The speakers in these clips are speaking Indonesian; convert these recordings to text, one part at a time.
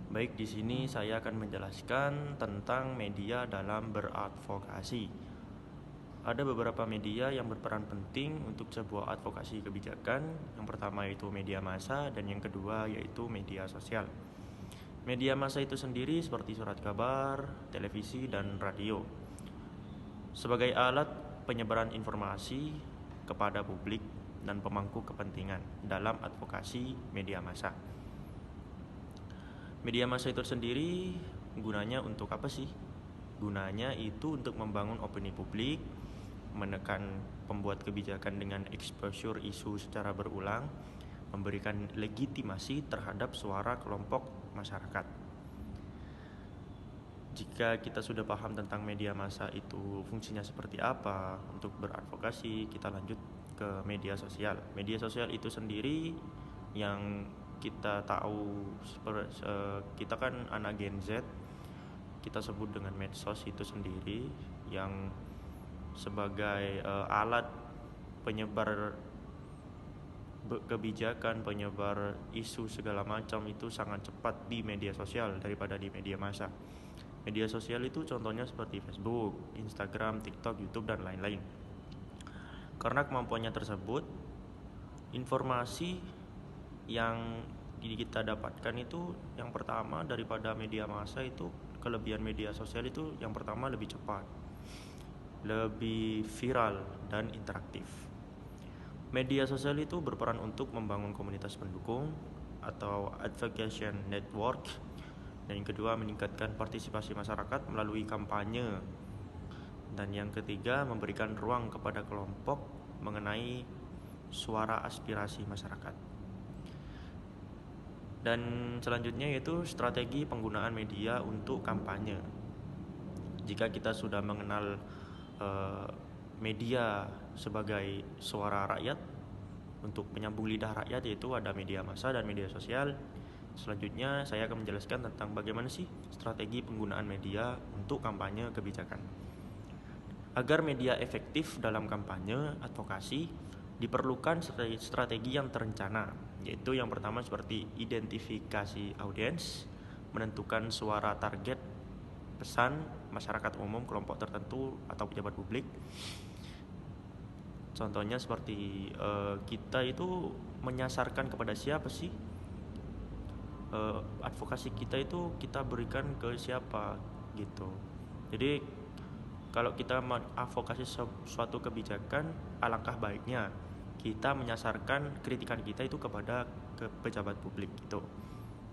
Baik, di sini saya akan menjelaskan tentang media dalam beradvokasi. Ada beberapa media yang berperan penting untuk sebuah advokasi kebijakan. Yang pertama yaitu media massa dan yang kedua yaitu media sosial. Media massa itu sendiri seperti surat kabar, televisi, dan radio. Sebagai alat penyebaran informasi kepada publik dan pemangku kepentingan dalam advokasi media massa. Media massa itu sendiri gunanya untuk apa sih? Gunanya itu untuk membangun opini publik, menekan pembuat kebijakan dengan exposure isu secara berulang, memberikan legitimasi terhadap suara kelompok masyarakat. Jika kita sudah paham tentang media massa itu fungsinya seperti apa untuk beradvokasi, kita lanjut ke media sosial. Media sosial itu sendiri yang kita tahu, kita kan anak Gen Z, kita sebut dengan medsos itu sendiri yang sebagai alat penyebar kebijakan, penyebar isu segala macam itu sangat cepat di media sosial daripada di media massa. Media sosial itu contohnya seperti Facebook, Instagram, TikTok, YouTube, dan lain-lain. Karena kemampuannya tersebut, informasi yang kita dapatkan itu yang pertama daripada media massa itu, kelebihan media sosial itu yang pertama lebih cepat, lebih viral, dan interaktif. Media sosial itu berperan untuk membangun komunitas pendukung atau advocacy network, dan yang kedua meningkatkan partisipasi masyarakat melalui kampanye, dan yang ketiga memberikan ruang kepada kelompok mengenai suara aspirasi masyarakat. Dan selanjutnya yaitu strategi penggunaan media untuk kampanye. Jika kita sudah mengenal media sebagai suara rakyat untuk menyambung lidah rakyat, yaitu ada media massa dan media sosial. Selanjutnya saya akan menjelaskan tentang bagaimana sih strategi penggunaan media untuk kampanye kebijakan. Agar media efektif dalam kampanye advokasi, diperlukan strategi yang terencana, yaitu yang pertama seperti identifikasi audiens, menentukan suara target pesan masyarakat umum, kelompok tertentu, atau pejabat publik. Contohnya seperti kita itu menyasarkan kepada siapa sih? Advokasi kita itu kita berikan ke siapa gitu. Jadi kalau kita mengadvokasi suatu kebijakan, alangkah baiknya kita menyasarkan kritikan kita itu kepada pejabat publik gitu.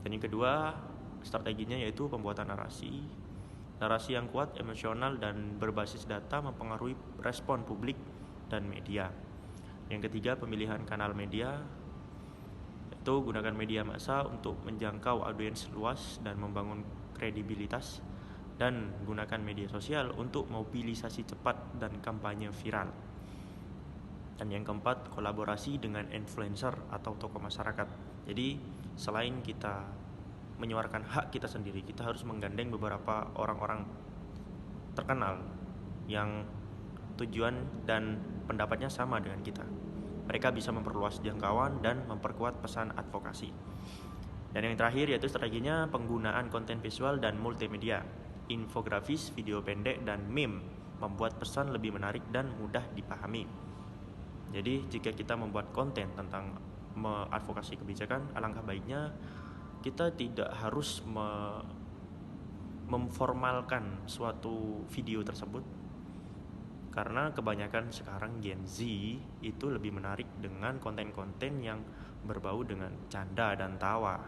Dan yang kedua strateginya yaitu pembuatan narasi. Narasi yang kuat, emosional, dan berbasis data mempengaruhi respon publik dan media. Yang ketiga pemilihan kanal media, yaitu gunakan media massa untuk menjangkau audiens luas dan membangun kredibilitas, dan gunakan media sosial untuk mobilisasi cepat dan kampanye viral. Dan yang keempat, kolaborasi dengan influencer atau tokoh masyarakat. Jadi selain kita menyuarakan hak kita sendiri, kita harus menggandeng beberapa orang-orang terkenal yang tujuan dan pendapatnya sama dengan kita. Mereka bisa memperluas jangkauan dan memperkuat pesan advokasi. Dan yang terakhir yaitu strateginya penggunaan konten visual dan multimedia. Infografis, video pendek, dan meme membuat pesan lebih menarik dan mudah dipahami. Jadi jika kita membuat konten tentang advokasi kebijakan, alangkah baiknya kita tidak harus memformalkan suatu video tersebut, karena kebanyakan sekarang Gen Z itu lebih menarik dengan konten-konten yang berbau dengan canda dan tawa.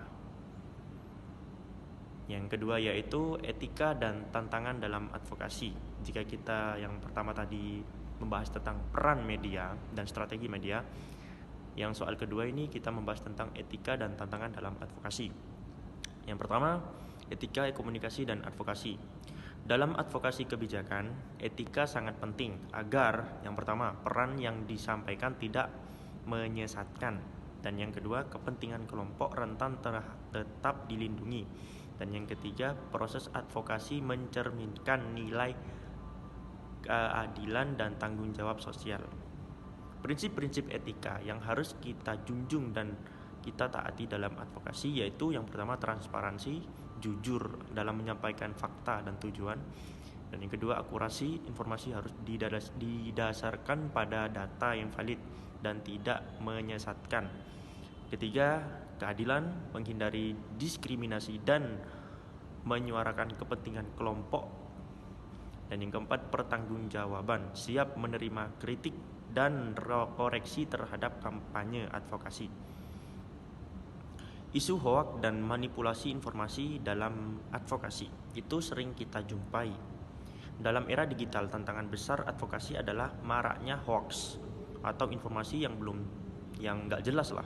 Yang kedua yaitu etika dan tantangan dalam advokasi. Jika kita yang pertama tadi membahas tentang peran media dan strategi media, yang soal kedua ini kita membahas tentang etika dan tantangan dalam advokasi. Yang pertama, etika komunikasi dan advokasi. Dalam advokasi kebijakan, etika sangat penting agar yang pertama, peran yang disampaikan tidak menyesatkan, dan yang kedua, kepentingan kelompok rentan tetap dilindungi, dan yang ketiga, proses advokasi mencerminkan nilai keadilan dan tanggung jawab sosial. Prinsip-prinsip etika yang harus kita junjung dan kita taati dalam advokasi, yaitu yang pertama transparansi, jujur dalam menyampaikan fakta dan tujuan. Dan yang kedua, akurasi, informasi harus didasarkan pada data yang valid dan tidak menyesatkan. Ketiga, keadilan, menghindari diskriminasi dan menyuarakan kepentingan kelompok. Dan yang keempat, pertanggungjawaban, siap menerima kritik dan koreksi terhadap kampanye advokasi. Isu hoaks dan manipulasi informasi dalam advokasi itu sering kita jumpai. Dalam era digital, tantangan besar advokasi adalah maraknya hoaks atau informasi yang nggak jelas lah,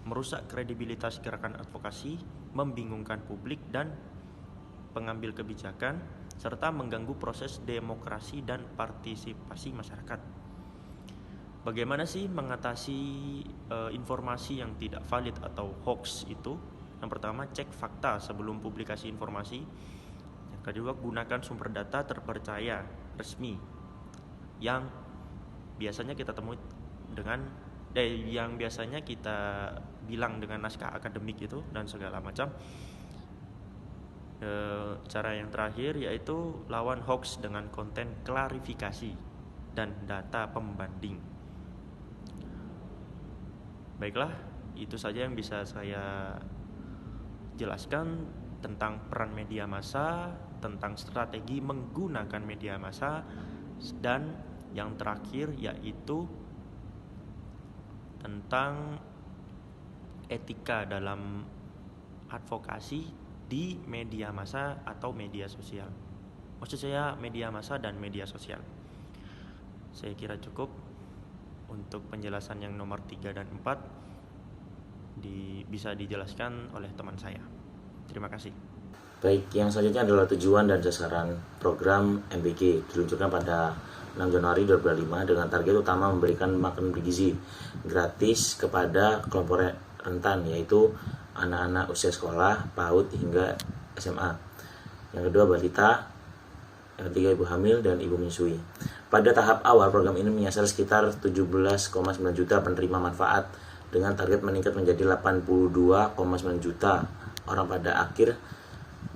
merusak kredibilitas gerakan advokasi, membingungkan publik dan pengambil kebijakan, serta mengganggu proses demokrasi dan partisipasi masyarakat. Bagaimana sih mengatasi informasi yang tidak valid atau hoax itu? Yang pertama, cek fakta sebelum publikasi informasi. Yang kedua, gunakan sumber data terpercaya resmi yang biasanya kita temui yang biasanya kita bilang dengan naskah akademik itu dan segala macam. Cara yang terakhir yaitu lawan hoax dengan konten klarifikasi dan data pembanding. Baiklah, itu saja yang bisa saya jelaskan tentang peran media massa, tentang strategi menggunakan media massa, dan yang terakhir yaitu tentang etika dalam advokasi di media massa atau media sosial. Maksud saya media massa dan media sosial. Saya kira cukup untuk penjelasan yang nomor 3 dan 4 bisa dijelaskan oleh teman saya. Terima kasih. Baik, yang selanjutnya adalah tujuan dan sasaran program MBG diluncurkan pada 6 Januari 2005 dengan target utama memberikan makanan bergizi gratis kepada kelompok rentan, yaitu anak-anak usia sekolah, PAUD hingga SMA. Yang kedua, balita. Yang ketiga, ibu hamil dan ibu menyusui. Pada tahap awal, program ini menyasar sekitar 17,9 juta penerima manfaat dengan target meningkat menjadi 82,9 juta orang pada akhir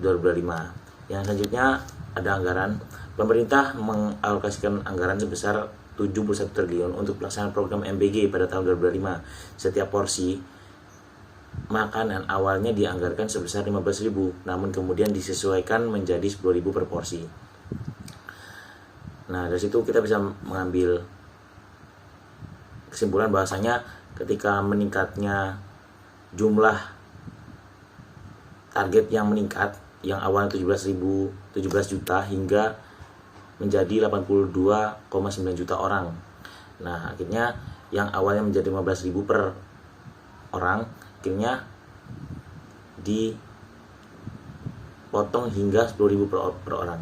2005. Yang selanjutnya ada anggaran. Pemerintah mengalokasikan anggaran sebesar 71 triliun untuk pelaksanaan program MBG pada tahun 2005. Setiap porsi makanan awalnya dianggarkan sebesar 15.000, namun kemudian disesuaikan menjadi 10.000 per porsi. Nah, dari situ kita bisa mengambil kesimpulan bahwasanya ketika meningkatnya jumlah target yang meningkat, yang awalnya 17 juta hingga menjadi 82,9 juta orang. Nah, akhirnya yang awalnya menjadi 15.000 per orang akhirnya dipotong hingga 10.000 per orang.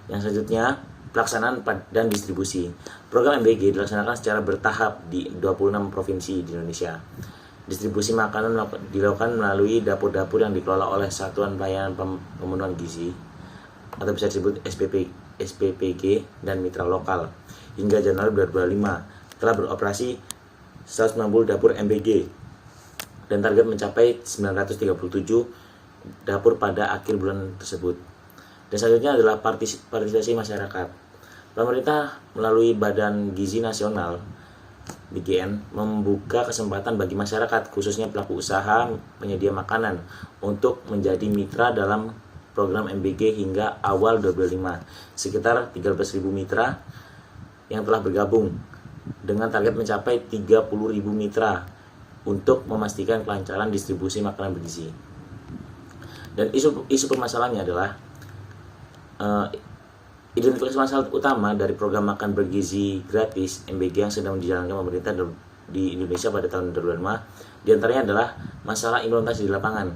Yang selanjutnya, pelaksanaan dan distribusi. Program MBG dilaksanakan secara bertahap di 26 provinsi di Indonesia. Distribusi makanan dilakukan melalui dapur-dapur yang dikelola oleh Satuan Pelayanan Pemenuhan Gizi atau bisa disebut SPPG dan mitra lokal. Hingga Januari 2005 telah beroperasi 190 dapur MBG dan target mencapai 937 dapur pada akhir bulan tersebut. Dan selanjutnya adalah partisipasi masyarakat. Pemerintah melalui Badan Gizi Nasional BGN membuka kesempatan bagi masyarakat, khususnya pelaku usaha penyedia makanan, untuk menjadi mitra dalam program MBG hingga awal 2005. Sekitar 13.000 mitra yang telah bergabung dengan target mencapai 30.000 mitra untuk memastikan kelancaran distribusi makanan bergizi. Dan isu permasalahannya adalah identifikasi masalah utama dari program makan bergizi gratis MBG yang sedang dijalankan pemerintah di Indonesia pada tahun 2005 diantaranya adalah masalah implementasi di lapangan,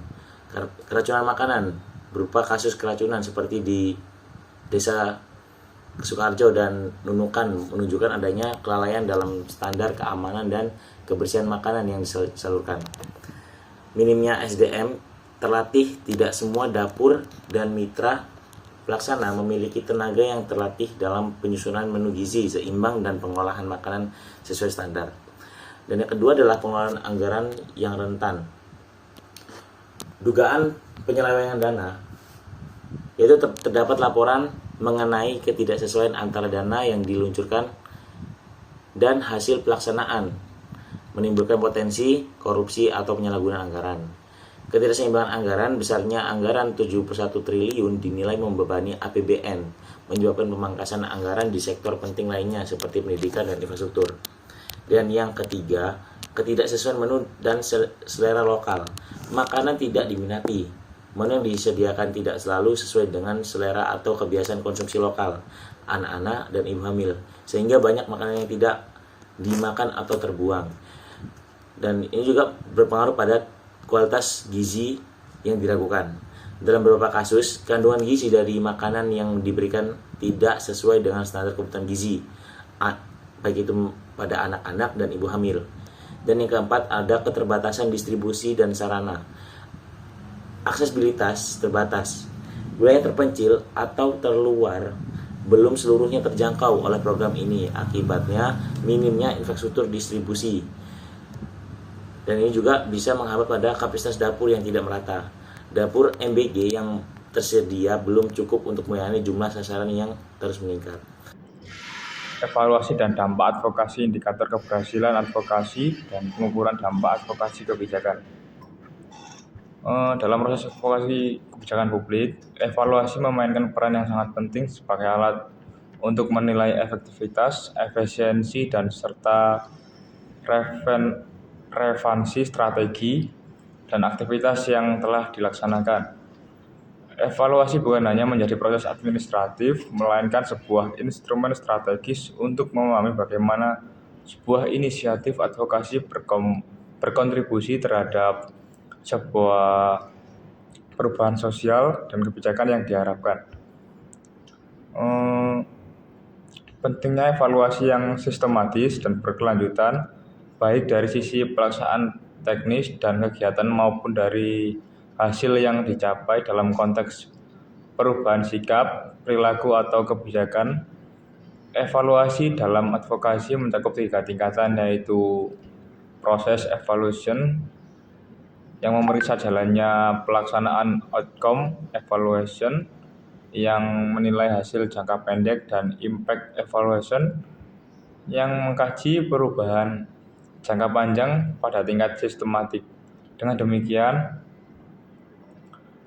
keracunan makanan berupa kasus keracunan seperti di Desa Sukarjo dan Nunukan menunjukkan adanya kelalaian dalam standar keamanan dan kebersihan makanan yang disalurkan. Minimnya SDM terlatih, tidak semua dapur dan mitra pelaksana memiliki tenaga yang terlatih dalam penyusunan menu gizi seimbang dan pengolahan makanan sesuai standar. Dan yang kedua adalah pengelolaan anggaran yang rentan. Dugaan penyelewengan dana, yaitu terdapat laporan mengenai ketidaksesuaian antara dana yang diluncurkan dan hasil pelaksanaan, menimbulkan potensi korupsi atau penyalahgunaan anggaran. Ketidakseimbangan anggaran, besarnya anggaran 71 triliun dinilai membebani APBN, menyebabkan pemangkasan anggaran di sektor penting lainnya seperti pendidikan dan infrastruktur. Dan yang ketiga, ketidaksesuaian menu dan selera lokal. Makanan tidak diminati. Menu yang disediakan tidak selalu sesuai dengan selera atau kebiasaan konsumsi lokal anak-anak dan ibu hamil, sehingga banyak makanan yang tidak dimakan atau terbuang. Dan ini juga berpengaruh pada kualitas gizi yang diragukan. Dalam beberapa kasus, kandungan gizi dari makanan yang diberikan tidak sesuai dengan standar kebutuhan gizi, baik itu pada anak-anak dan ibu hamil. Dan yang keempat, ada keterbatasan distribusi dan sarana. Aksesibilitas terbatas. Wilayah terpencil atau terluar belum seluruhnya terjangkau oleh program ini, akibatnya minimnya infrastruktur distribusi. Dan ini juga bisa menghambat pada kapasitas dapur yang tidak merata. Dapur MBG yang tersedia belum cukup untuk melayani jumlah sasaran yang terus meningkat. Evaluasi dan dampak advokasi, indikator keberhasilan advokasi, dan pengukuran dampak advokasi kebijakan. Dalam proses advokasi kebijakan publik, evaluasi memainkan peran yang sangat penting sebagai alat untuk menilai efektivitas, efisiensi, dan serta relevansi strategi dan aktivitas yang telah dilaksanakan. Evaluasi bukan hanya menjadi proses administratif, melainkan sebuah instrumen strategis untuk memahami bagaimana sebuah inisiatif advokasi berkontribusi terhadap sebuah perubahan sosial dan kebijakan yang diharapkan. Pentingnya evaluasi yang sistematis dan berkelanjutan, baik dari sisi pelaksanaan teknis dan kegiatan maupun dari hasil yang dicapai dalam konteks perubahan sikap, perilaku, atau kebijakan. Evaluasi dalam advokasi mencakup 3 tingkatan, yaitu proses evaluation yang memeriksa jalannya pelaksanaan, outcome evaluation yang menilai hasil jangka pendek, dan impact evaluation yang mengkaji perubahan jangka panjang pada tingkat sistematik. Dengan demikian,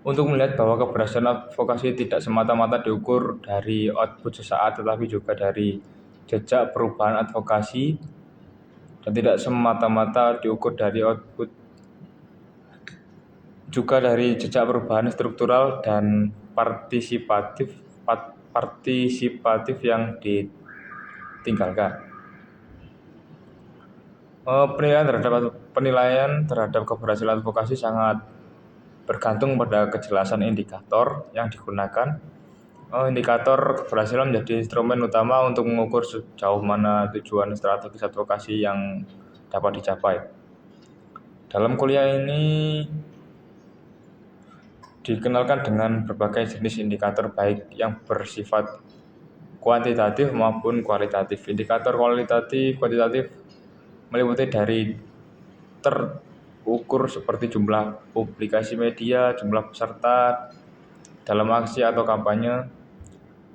untuk melihat bahwa keberhasilan advokasi tidak semata-mata diukur dari output sesaat, tetapi juga dari jejak perubahan advokasi, dan tidak semata-mata diukur dari output, juga dari jejak perubahan struktural dan partisipatif yang ditinggalkan. Penilaian terhadap keberhasilan advokasi sangat bergantung pada kejelasan indikator yang digunakan. Indikator keberhasilan menjadi instrumen utama untuk mengukur sejauh mana tujuan strategis advokasi yang dapat dicapai. Dalam kuliah ini dikenalkan dengan berbagai jenis indikator, baik yang bersifat kuantitatif maupun kualitatif. Indikator kuantitatif meliputi dari ukur seperti jumlah publikasi media, jumlah peserta dalam aksi atau kampanye,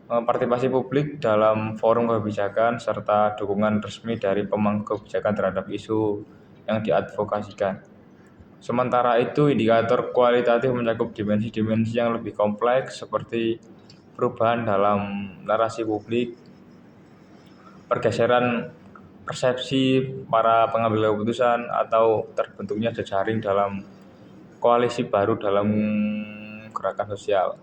partisipasi publik dalam forum kebijakan, serta dukungan resmi dari pemangku kebijakan terhadap isu yang diadvokasikan. Sementara itu, indikator kualitatif mencakup dimensi-dimensi yang lebih kompleks seperti perubahan dalam narasi publik, pergeseran persepsi para pengambil keputusan, atau terbentuknya jejaring dalam koalisi baru dalam gerakan sosial.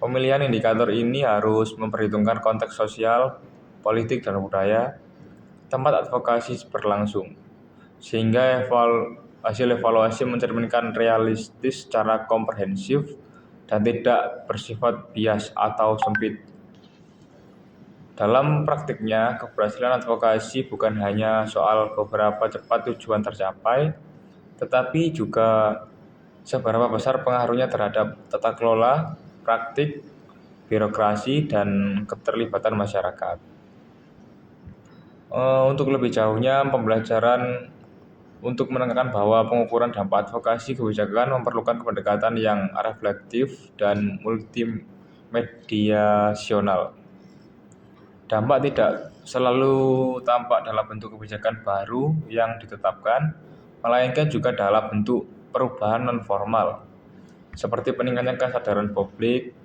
Pemilihan indikator ini harus memperhitungkan konteks sosial, politik, dan budaya tempat advokasi berlangsung, sehingga hasil evaluasi mencerminkan realistis secara komprehensif dan tidak bersifat bias atau sempit. Dalam praktiknya, keberhasilan advokasi bukan hanya soal beberapa cepat tujuan tercapai, tetapi juga seberapa besar pengaruhnya terhadap tata kelola, praktik, birokrasi, dan keterlibatan masyarakat. Untuk lebih jauhnya, pembelajaran untuk menekankan bahwa pengukuran dampak advokasi kebijakan memerlukan pendekatan yang reflektif dan multimediasional. Dampak tidak selalu tampak dalam bentuk kebijakan baru yang ditetapkan, melainkan juga dalam bentuk perubahan non-formal, seperti peningkatan kesadaran publik,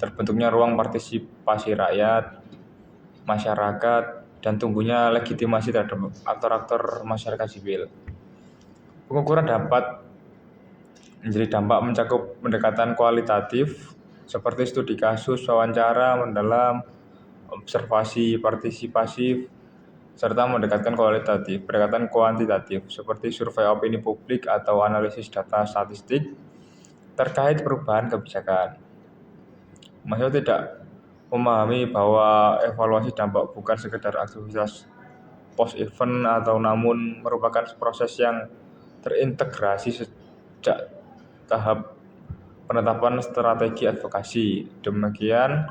terbentuknya ruang partisipasi rakyat, masyarakat, dan tumbuhnya legitimasi terhadap aktor-aktor masyarakat sipil. Pengukuran dapat menjadi dampak mencakup pendekatan kualitatif seperti studi kasus, wawancara mendalam, observasi partisipasi, serta pendekatan kuantitatif seperti survei opini publik atau analisis data statistik terkait perubahan kebijakan. Maksudnya tidak memahami bahwa evaluasi dampak bukan sekedar aktivitas post-event atau namun merupakan proses yang terintegrasi sejak tahap penetapan strategi advokasi. Demikian,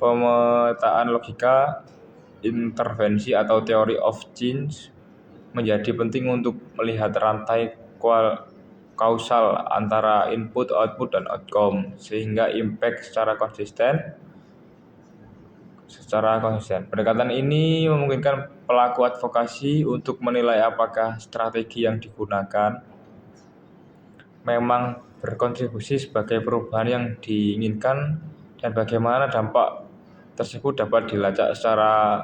pemetaan logika intervensi atau theory of change menjadi penting untuk melihat rantai kausal antara input, output, dan outcome, sehingga impact secara konsisten. Pendekatan ini memungkinkan pelaku advokasi untuk menilai apakah strategi yang digunakan memang berkontribusi sebagai perubahan yang diinginkan dan bagaimana dampak tersebut dapat dilacak secara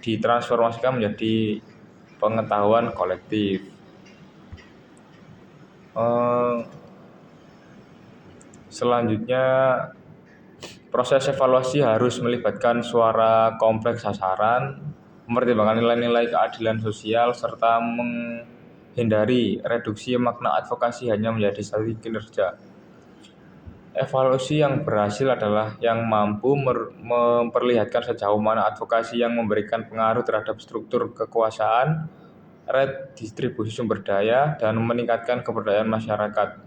ditransformasikan menjadi pengetahuan kolektif. Selanjutnya, proses evaluasi harus melibatkan suara kompleks sasaran, mempertimbangkan nilai-nilai keadilan sosial, serta menghindari reduksi makna advokasi hanya menjadi strategi kinerja. Evaluasi yang berhasil adalah yang mampu memperlihatkan sejauh mana advokasi yang memberikan pengaruh terhadap struktur kekuasaan, redistribusi sumber daya, dan meningkatkan keberdayaan masyarakat,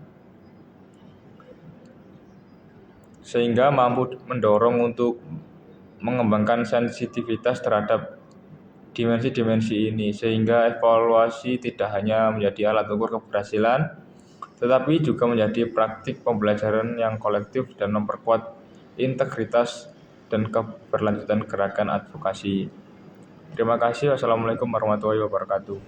sehingga mampu mendorong untuk mengembangkan sensitivitas terhadap dimensi-dimensi ini, sehingga evaluasi tidak hanya menjadi alat ukur keberhasilan, tetapi juga menjadi praktik pembelajaran yang kolektif dan memperkuat integritas dan keberlanjutan gerakan advokasi. Terima kasih. Wassalamualaikum warahmatullahi wabarakatuh.